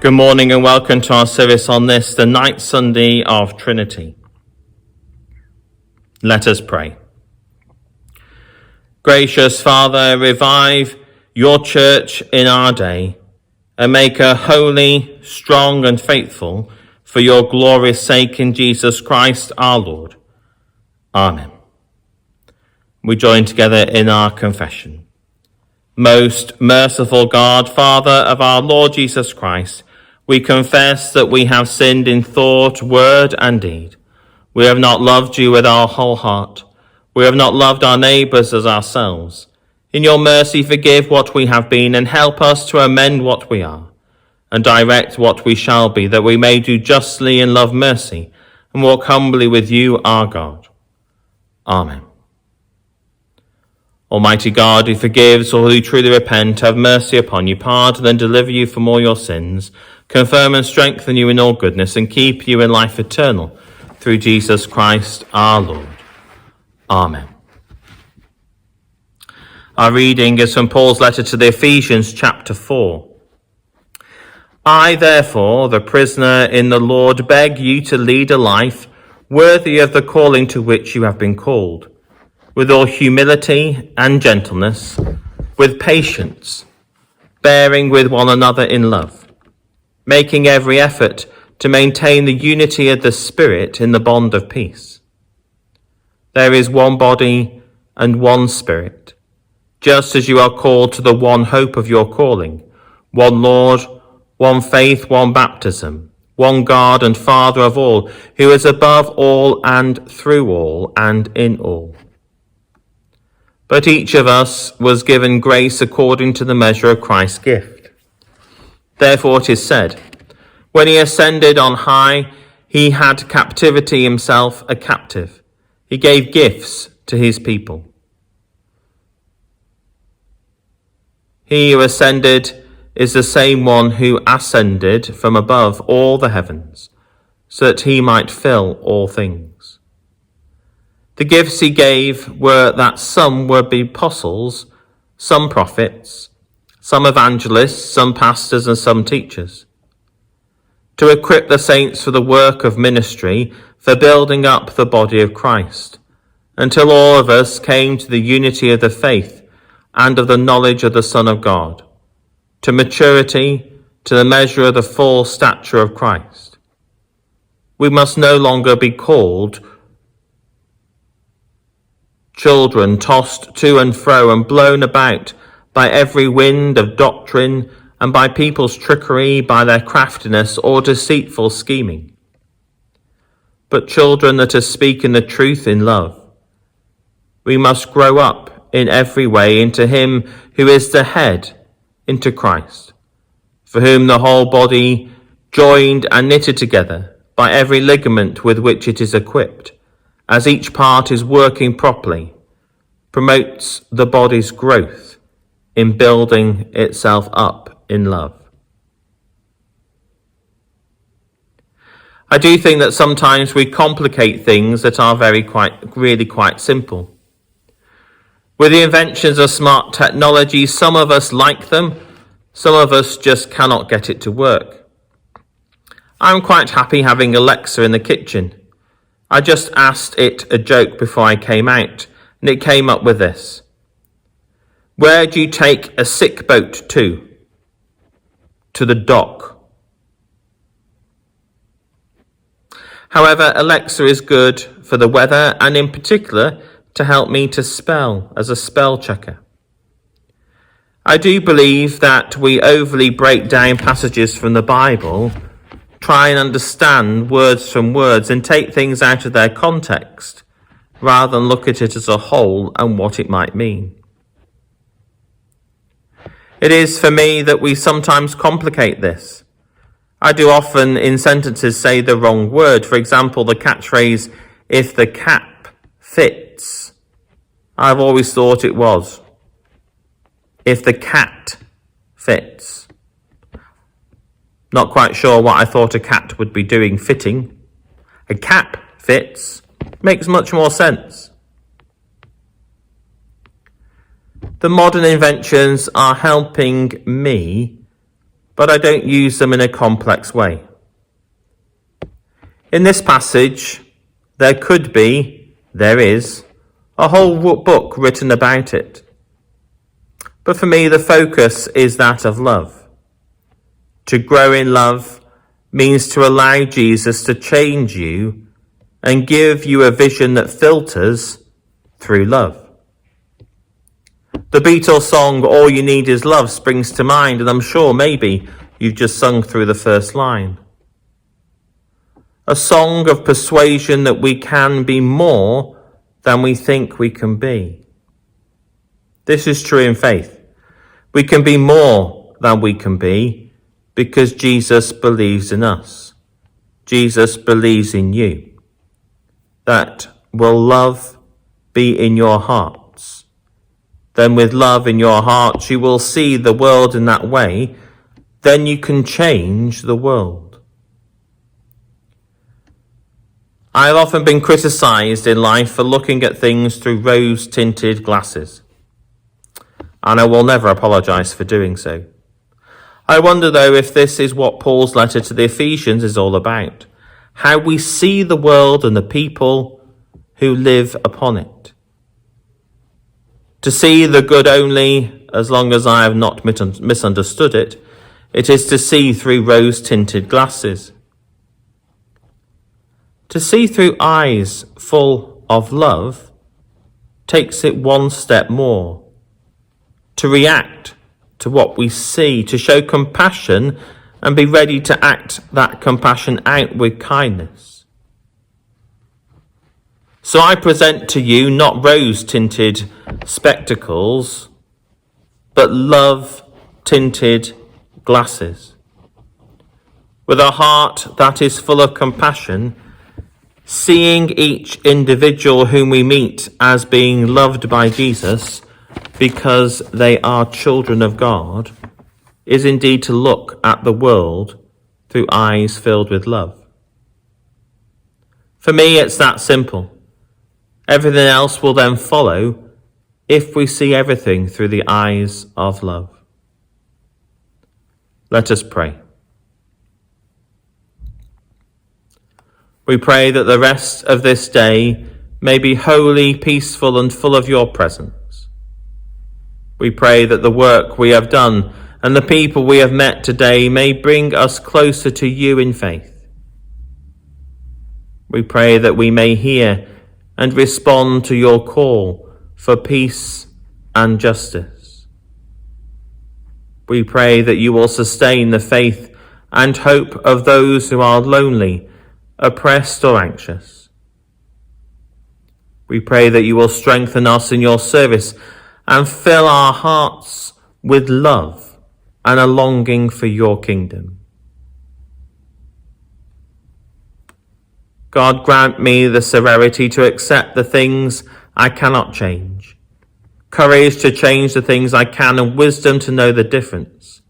Good morning and welcome to our service on this, the ninth Sunday of Trinity. Let us pray. Gracious Father, revive your church in our day and make her holy, strong and faithful for your glorious sake in Jesus Christ our Lord. Amen. We join together in our confession. Most merciful God, Father of our Lord Jesus Christ, we confess that we have sinned in thought, word, and deed. We have not loved you with our whole heart. We have not loved our neighbours as ourselves. In your mercy, forgive what we have been and help us to amend what we are, and direct what we shall be, that we may do justly and love mercy, and walk humbly with you, our God. Amen. Almighty God, who forgives all who truly repent, have mercy upon you, pardon and deliver you from all your sins, confirm and strengthen you in all goodness, and keep you in life eternal, through Jesus Christ our Lord. Amen. Our reading is from Paul's letter to the Ephesians, chapter 4. I, therefore, the prisoner in the Lord, beg you to lead a life worthy of the calling to which you have been called, with all humility and gentleness, with patience, bearing with one another in love, making every effort to maintain the unity of the Spirit in the bond of peace. There is one body and one Spirit, just as you are called to the one hope of your calling, one Lord, one faith, one baptism, one God and Father of all, who is above all and through all and in all. But each of us was given grace according to the measure of Christ's gift. Therefore it is said, when he ascended on high, he had captivity himself a captive. He gave gifts to his people. He who ascended is the same one who ascended from above all the heavens, so that he might fill all things. The gifts he gave were that some were be apostles, some prophets, some evangelists, some pastors, and some teachers, to equip the saints for the work of ministry, for building up the body of Christ, until all of us came to the unity of the faith and of the knowledge of the Son of God, to maturity, to the measure of the full stature of Christ. We must no longer be called children tossed to and fro and blown about by every wind of doctrine and by people's trickery, by their craftiness or deceitful scheming, but children that are speaking the truth in love. We must grow up in every way into him who is the head, into Christ, for whom the whole body, joined and knitted together by every ligament with which it is equipped, as each part is working properly, promotes the body's growth in building itself up in love. I do think that sometimes we complicate things that are really quite simple. With the inventions of smart technology, some of us like them, some of us just cannot get it to work. I'm quite happy having Alexa in the kitchen. I just asked it a joke before I came out, and it came up with this. Where do you take a sick boat to? To the dock. However, Alexa is good for the weather and in particular to help me to spell as a spell checker. I do believe that we overly break down passages from the Bible, try and understand words from words and take things out of their context rather than look at it as a whole and what it might mean. It is for me that we sometimes complicate this. I do often in sentences say the wrong word. For example, the catchphrase, if the cap fits. I've always thought it was, if the cat fits. Not quite sure what I thought a cat would be doing fitting. A cap fits makes much more sense. The modern inventions are helping me, but I don't use them in a complex way. In this passage, there is, a whole book written about it. But for me, the focus is that of love. To grow in love means to allow Jesus to change you and give you a vision that filters through love. The Beatles song, All You Need Is Love, springs to mind, and I'm sure maybe you've just sung through the first line. A song of persuasion that we can be more than we think we can be. This is true in faith. We can be more than we can be because Jesus believes in us. Jesus believes in you. That will love be in your hearts. Then with love in your hearts, you will see the world in that way. Then you can change the world. I have often been criticised in life for looking at things through rose-tinted glasses. And I will never apologise for doing so. I wonder, though, if this is what Paul's letter to the Ephesians is all about. How we see the world and the people who live upon it. To see the good only, as long as I have not misunderstood it, it is to see through rose-tinted glasses. To see through eyes full of love takes it one step more. To react to what we see, to show compassion and be ready to act that compassion out with kindness. So I present to you not rose-tinted spectacles, but love-tinted glasses. With a heart that is full of compassion, seeing each individual whom we meet as being loved by Jesus because they are children of God is indeed to look at the world through eyes filled with love. For me, it's that simple. Everything else will then follow if we see everything through the eyes of love. Let us pray. We pray that the rest of this day may be holy, peaceful, and full of your presence. We pray that the work we have done and the people we have met today may bring us closer to you in faith. We pray that we may hear and respond to your call for peace and justice. We pray that you will sustain the faith and hope of those who are lonely, oppressed or anxious. We pray that you will strengthen us in your service and fill our hearts with love and a longing for your kingdom. God, grant me the severity to accept the things I cannot change, courage to change the things I can, and wisdom to know the difference.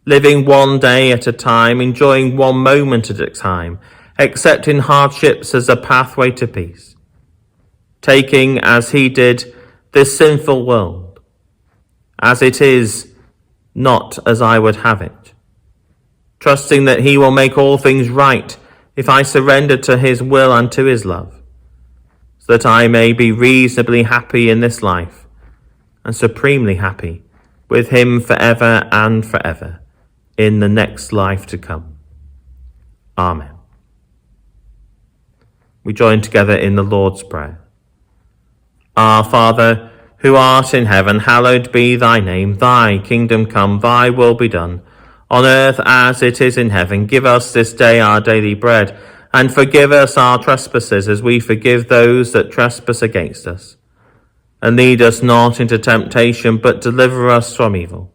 Living one day at a time, enjoying one moment at a time, accepting hardships as a pathway to peace. Taking, as he did, this sinful world, as it is, not as I would have it, trusting that he will make all things right if I surrender to his will and to his love, so that I may be reasonably happy in this life and supremely happy with him forever and forever in the next life to come. Amen. We join together in the Lord's Prayer. Our Father, who art in heaven, hallowed be thy name. Thy kingdom come, thy will be done, on earth as it is in heaven. Give us this day our daily bread, and forgive us our trespasses as we forgive those that trespass against us. And lead us not into temptation, but deliver us from evil.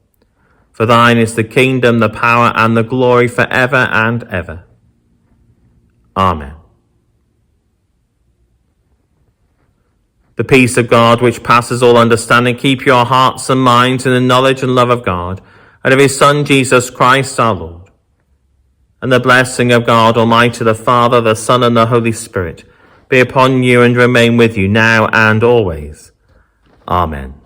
For thine is the kingdom, the power, and the glory forever and ever. Amen. The peace of God, which passes all understanding, keep your hearts and minds in the knowledge and love of God and of his Son, Jesus Christ our Lord. And the blessing of God Almighty, the Father, the Son, and the Holy Spirit be upon you and remain with you now and always. Amen.